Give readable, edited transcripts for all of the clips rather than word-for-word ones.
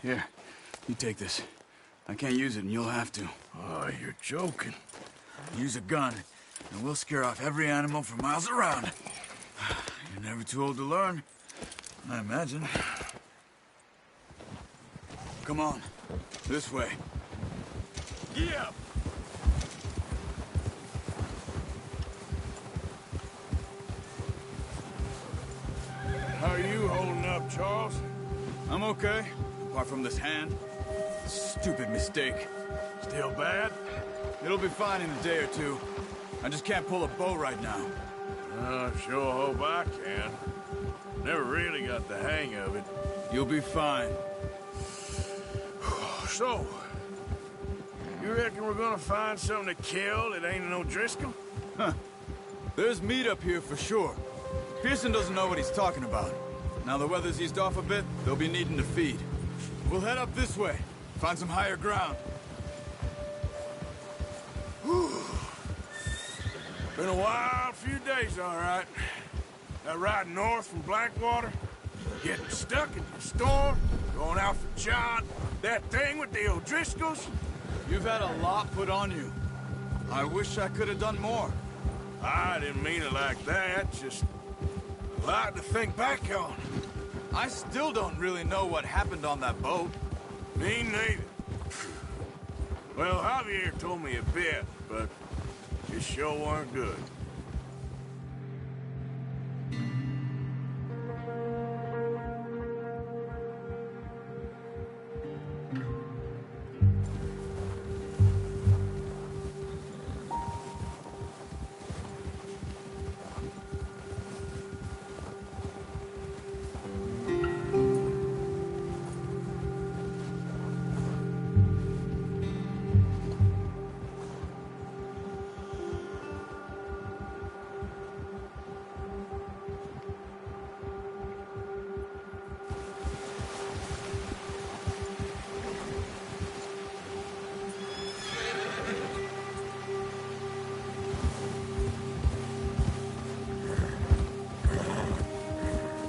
Here, you take this. I can't use it, and you'll have to. Oh, you're joking. Use a gun, and we'll scare off every animal for miles around. You're never too old to learn, I imagine. Come on, this way. Yeah! How are you holding up, Charles? I'm okay, apart from this hand. Stupid mistake. Still bad? It'll be fine in a day or two. I just can't pull a bow right now. I sure hope I can. Never really got the hang of it. You'll be fine. So, you reckon we're gonna find something to kill that ain't no Driscoll? Huh. There's meat up here for sure. Pearson doesn't know what he's talking about. Now the weather's eased off a bit, they'll be needing to feed. We'll head up this way, find some higher ground. Whew. Been a wild few days, all right. That ride north from Blackwater, getting stuck in the storm, going out for John, that thing with the O'Driscolls. You've had a lot put on you. I wish I could have done more. I didn't mean it like that, just a lot to think back on. I still don't really know what happened on that boat. Me neither. Well, Javier told me a bit, but it sure weren't good.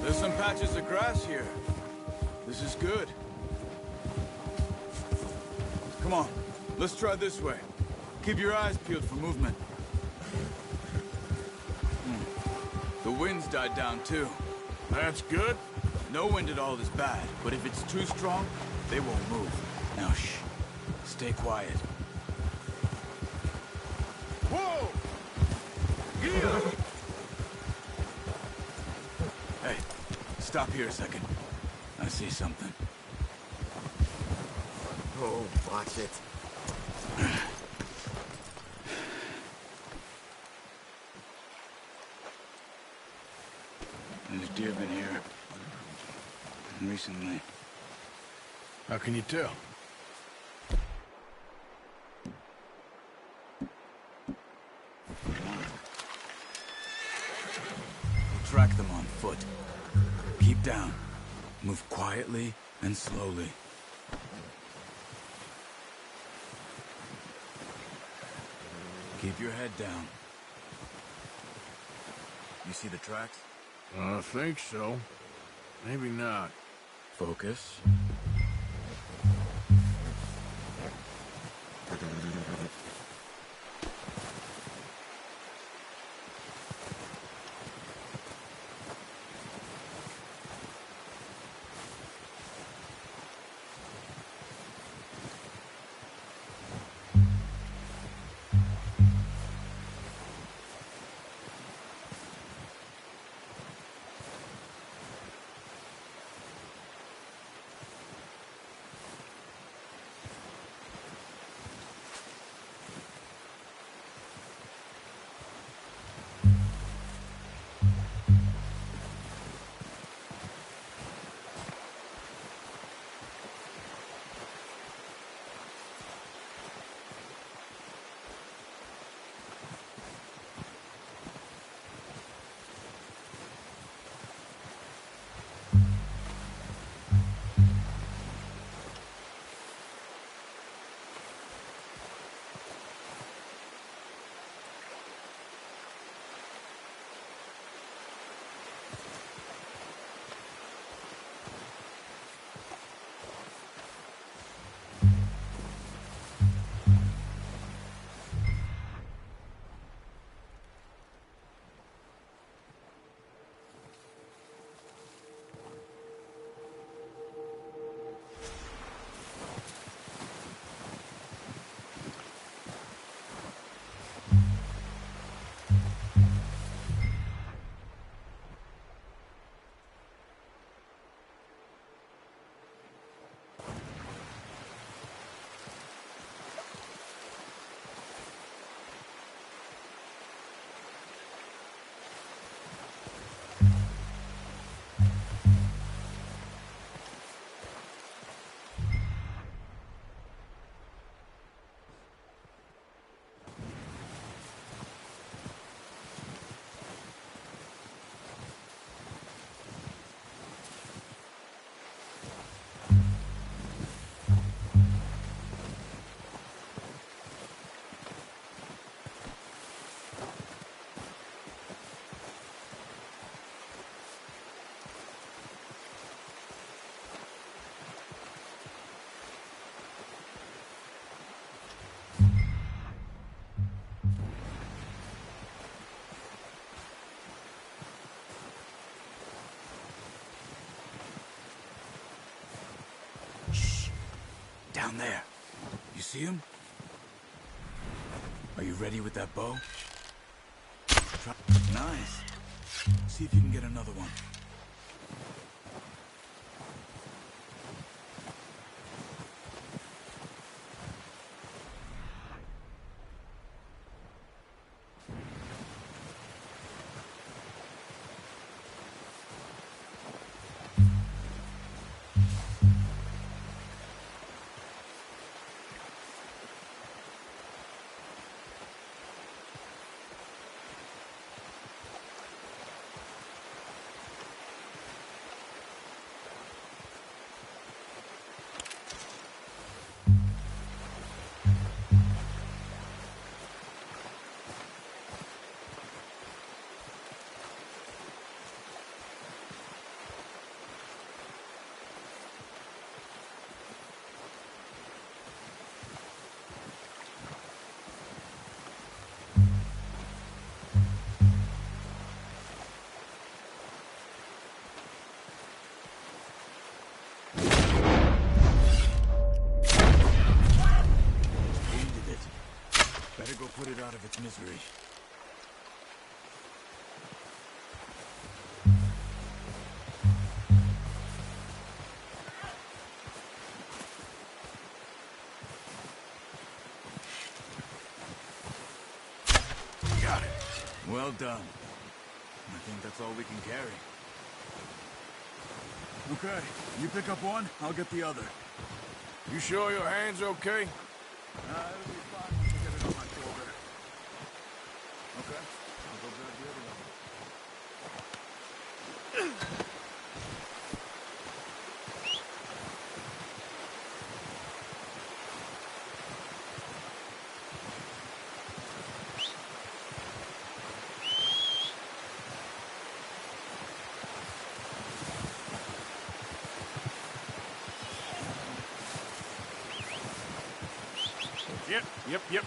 There's some patches of grass here. This is good. Come on, let's try this way. Keep your eyes peeled for movement. The wind's died down too. That's good. No wind at all is bad, but if it's too strong, they won't move. Now shh, stay quiet. Whoa! Yeah! Hey, stop here a second. I see something. Oh, watch it. There's deer been here recently. How can you tell? We'll track them on foot. Keep down. Move quietly and slowly. Keep your head down. You see the tracks? I think so. Maybe not. Focus. Down there. You see him? Are you ready with that bow? Nice. See if you can get another one. Put it out of its misery. Got it. Well done. I think that's all we can carry. Okay, you pick up one, I'll get the other. You sure your hand's okay? It'll be fine once I get it on my shoulder. Okay, I'll go grab the other one. Yep.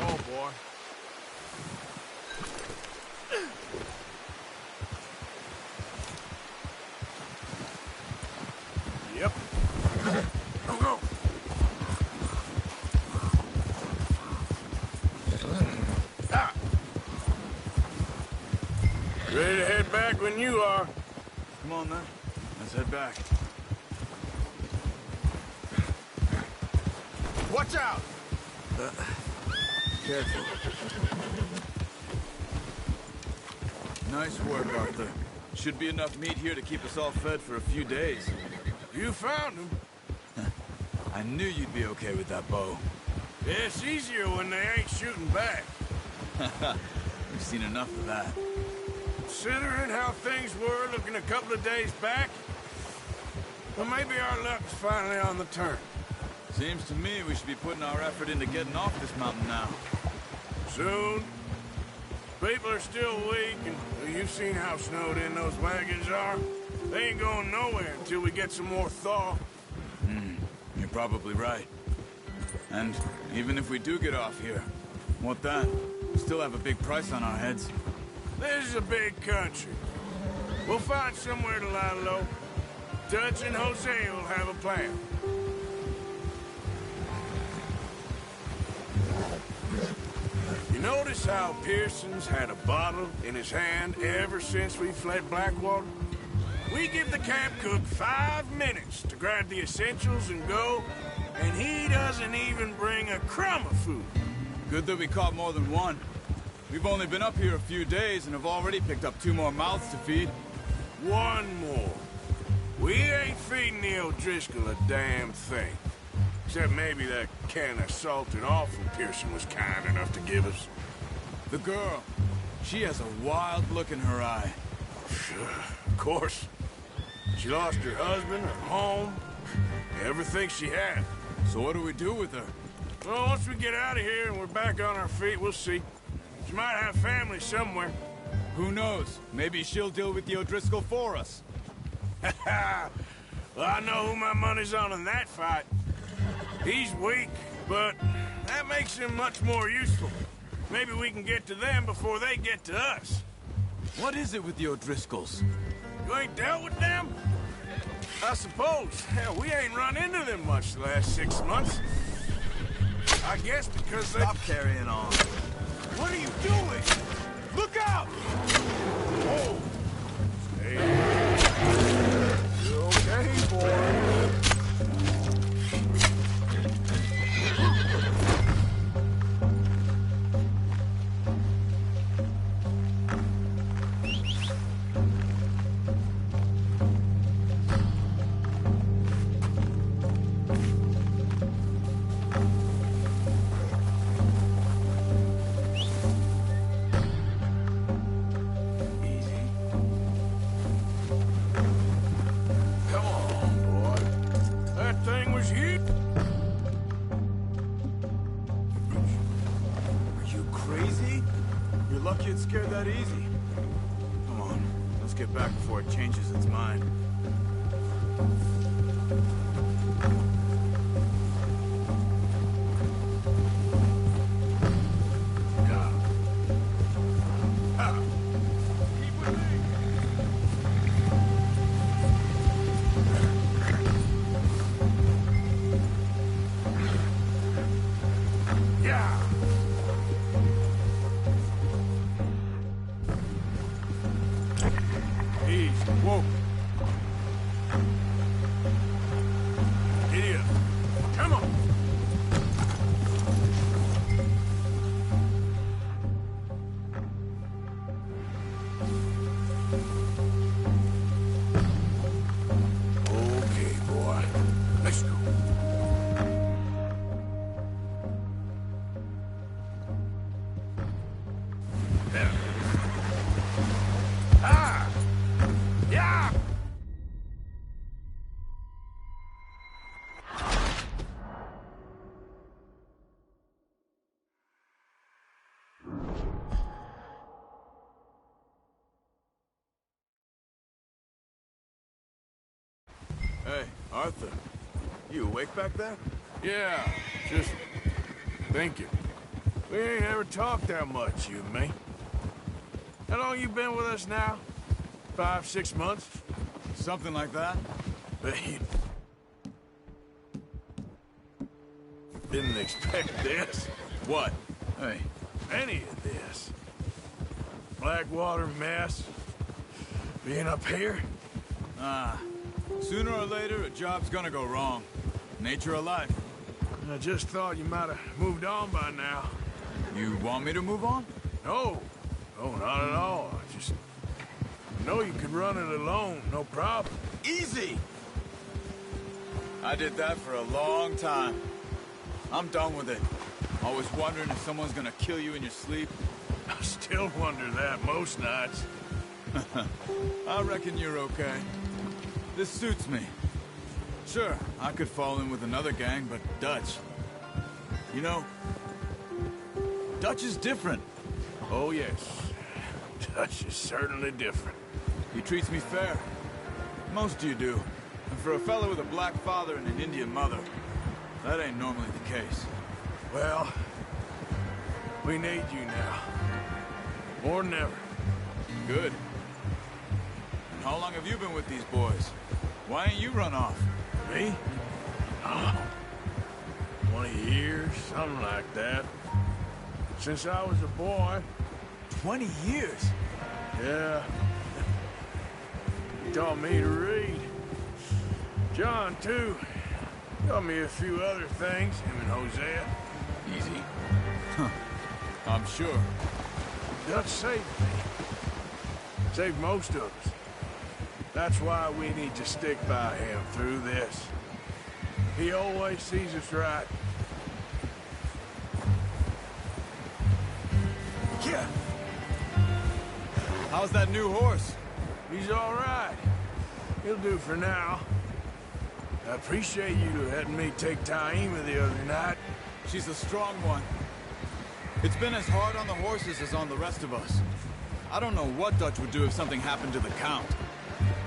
Oh, boy. Yep. Go. Ah. Ready to head back when you are. Come on, then. Let's head back. Watch out! Careful. Nice work, Arthur. Should be enough meat here to keep us all fed for a few days. You found him. I knew you'd be okay with that bow. Yeah, it's easier when they ain't shooting back. We've seen enough of that. Considering how things were looking a couple of days back, well, maybe our luck's finally on the turn. Seems to me we should be putting our effort into getting off this mountain now. Soon. People are still weak, and well, you've seen how snowed in those wagons are. They ain't going nowhere until we get some more thaw. You're probably right. And even if we do get off here, what then? We still have a big price on our heads. This is a big country. We'll find somewhere to lie low. Dutch and Jose will have a plan. You notice how Pearson's had a bottle in his hand ever since we fled Blackwater? We give the camp cook 5 minutes to grab the essentials and go, and he doesn't even bring a crumb of food. Good that we caught more than one. We've only been up here a few days and have already picked up 2 more mouths to feed. 1 more. We ain't feeding the O'Driscoll a damn thing. Except maybe that can of salted offal Pearson was kind enough to give us. The girl. She has a wild look in her eye. Sure, of course. She lost her husband, her home, everything she had. So what do we do with her? Well, once we get out of here and we're back on our feet, we'll see. She might have family somewhere. Who knows? Maybe she'll deal with the O'Driscoll for us. Well, I know who my money's on in that fight. He's weak, but that makes him much more useful. Maybe we can get to them before they get to us. What is it with the O'Driscolls? You ain't dealt with them? I suppose. Hell, we ain't run into them much the last 6 months. I guess because they... Stop carrying on. What are you doing? Look out! Whoa! Stay. You okay, boy? It's scared that easy. Come on, let's get back before it changes its mind. Whoa. Idiot. Come on. Okay, boy. Let's go. There. Ah! Yeah! Hey, Arthur. You awake back there? Yeah, just thinking. We ain't ever talked that much, you and me. How long you been with us now? 5, 6 months? Something like that? But you didn't expect this. What? Hey. Any of this. Blackwater mess. Being up here. Sooner or later, a job's gonna go wrong. Nature of life. I just thought you might have moved on by now. You want me to move on? No. No, not at all. I just know you could run it alone, no problem. Easy! I did that for a long time. I'm done with it. Always wondering if someone's gonna kill you in your sleep. I still wonder that most nights. I reckon you're okay. This suits me. Sure, I could fall in with another gang, but Dutch... You know, Dutch is different. Oh, yes. Dutch is certainly different. He treats me fair. Most of you do. And for a fellow with a black father and an Indian mother, that ain't normally the case. Well, we need you now. More than ever. Good. And how long have you been with these boys? Why ain't you run off? Me? Oh, 20 years, something like that. Since I was a boy. 20 years? Yeah. He taught me to read. John, too. Taught me a few other things, him and Hosea. Easy. Huh. I'm sure. Dutch saved me. Saved most of us. That's why we need to stick by him through this. He always sees us right. Yeah. How's that new horse? He's all right. He'll do for now. I appreciate you letting me take Taima the other night. She's a strong one. It's been as hard on the horses as on the rest of us. I don't know what Dutch would do if something happened to the Count.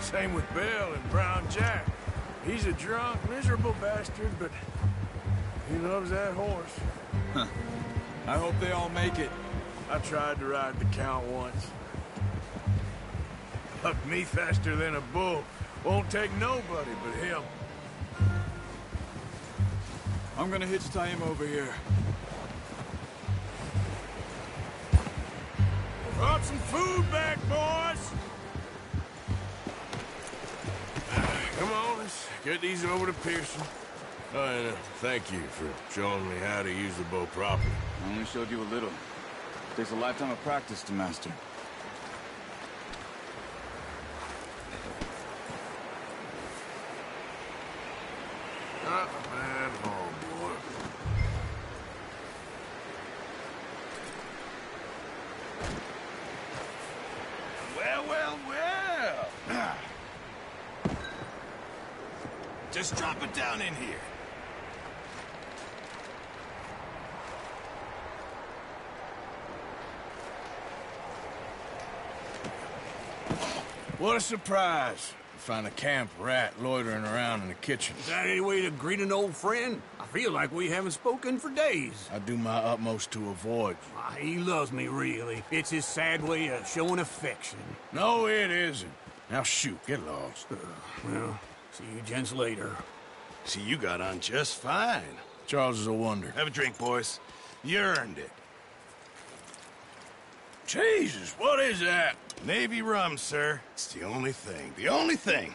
Same with Bill and Brown Jack. He's a drunk, miserable bastard, but he loves that horse. Huh. I hope they all make it. I tried to ride the Count once. Buck me faster than a bull. Won't take nobody but him. I'm gonna hitch tie him over here. Brought some food back, boys! Come on, let's get these over to Pearson. Oh, and thank you for showing me how to use the bow properly. I only showed you a little. Takes a lifetime of practice to master. Not a bad haul, boy. Well, well, well. Just drop it down in here. What a surprise. Find a camp rat loitering around in the kitchen. Is that any way to greet an old friend? I feel like we haven't spoken for days. I do my utmost to avoid you. He loves me, really. It's his sad way of showing affection. No, it isn't. Now shoot, get lost. Well, see you gents later. See, you got on just fine. Charles is a wonder. Have a drink, boys. You earned it. Jesus, what is that? Navy rum, sir. It's the only thing. The only thing.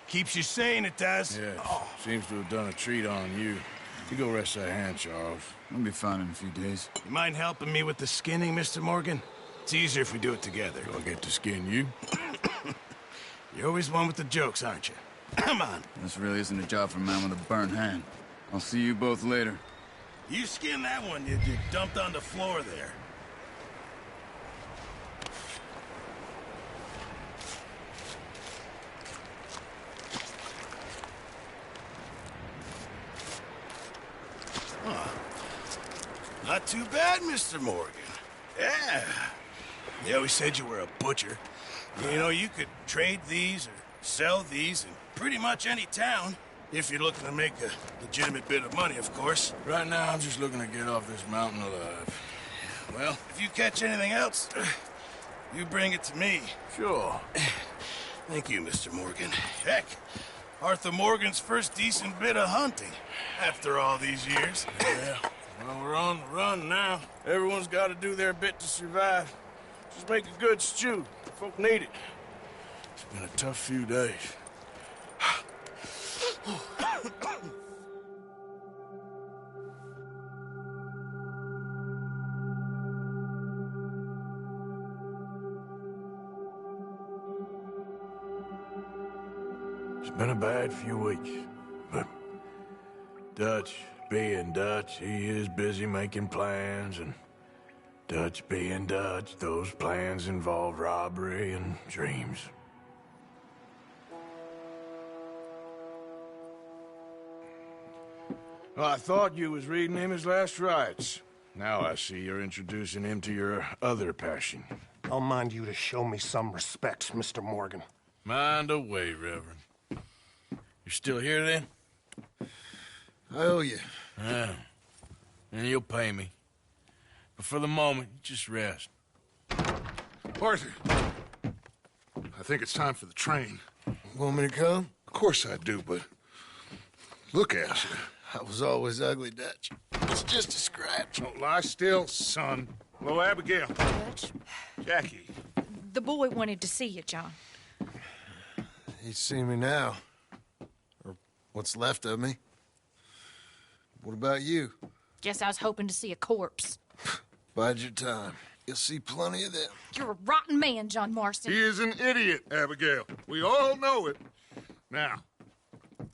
Keeps you sane, it does. Yes, seems to have done a treat on you. You go rest that hand, Charles. I'll be fine in a few days. You mind helping me with the skinning, Mr. Morgan? It's easier if we do it together. Do I get to skin you? You're always one with the jokes, aren't you? Come on. This really isn't a job for a man with a burnt hand. I'll see you both later. You skin that one you dumped on the floor there. Not too bad, Mr. Morgan. Yeah. They always said you were a butcher. You know, you could trade these or sell these in pretty much any town. If you're looking to make a legitimate bit of money, of course. Right now, I'm just looking to get off this mountain alive. Well, if you catch anything else, you bring it to me. Sure. Thank you, Mr. Morgan. Heck, Arthur Morgan's first decent bit of hunting after all these years. Yeah. Well, we're on the run now. Everyone's got to do their bit to survive. Just make a good stew. Folk need it. It's been a tough few days. It's been a bad few weeks, but Dutch being Dutch, he is busy making plans, and Dutch being Dutch, those plans involve robbery and dreams. Well, I thought you was reading him his last rites. Now I see you're introducing him to your other passion. I'll mind you to show me some respect, Mr. Morgan. Mind away, Reverend. You're still here, then? I owe you. Yeah. And you'll pay me. But for the moment, just rest. Arthur, I think it's time for the train. Want me to come? Of course I do, but look at you. I was always ugly, Dutch. It's just a scratch. Don't lie still, son. Hello, Abigail. Dutch, Jackie. the boy wanted to see you, John. He's seen me now. Or what's left of me. What about you? Guess I was hoping to see a corpse. Bide your time. You'll see plenty of them. You're a rotten man, John Marston. He is an idiot, Abigail. We all know it. Now,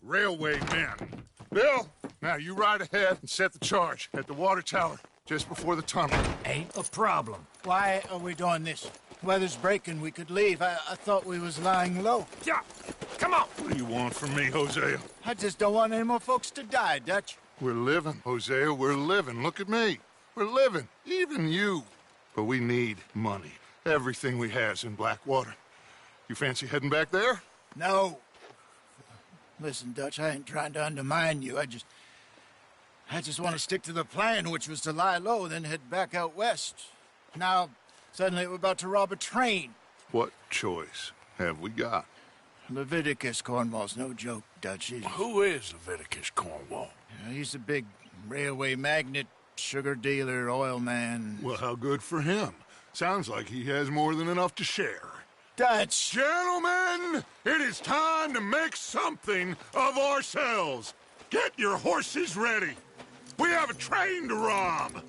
railway men. Bill, now you ride ahead and set the charge at the water tower just before the tunnel. Ain't a problem. Why are we doing this? Weather's breaking. We could leave. I thought we was lying low. Yeah, come on. What do you want from me, Hosea? I just don't want any more folks to die, Dutch. We're living, Hosea. We're living. Look at me. We're living. Even you. But we need money. Everything we has in Blackwater. You fancy heading back there? No. Listen, Dutch, I ain't trying to undermine you. I just want to stick to the plan, which was to lie low, then head back out west. Now, suddenly we're about to rob a train. What choice have we got? Leviticus Cornwall's no joke, Dutch. Who is Leviticus Cornwall? He's a big railway magnate, sugar dealer, oil man. Well, how good for him. Sounds like he has more than enough to share. Dutch! Gentlemen, it is time to make something of ourselves. Get your horses ready. We have a train to rob.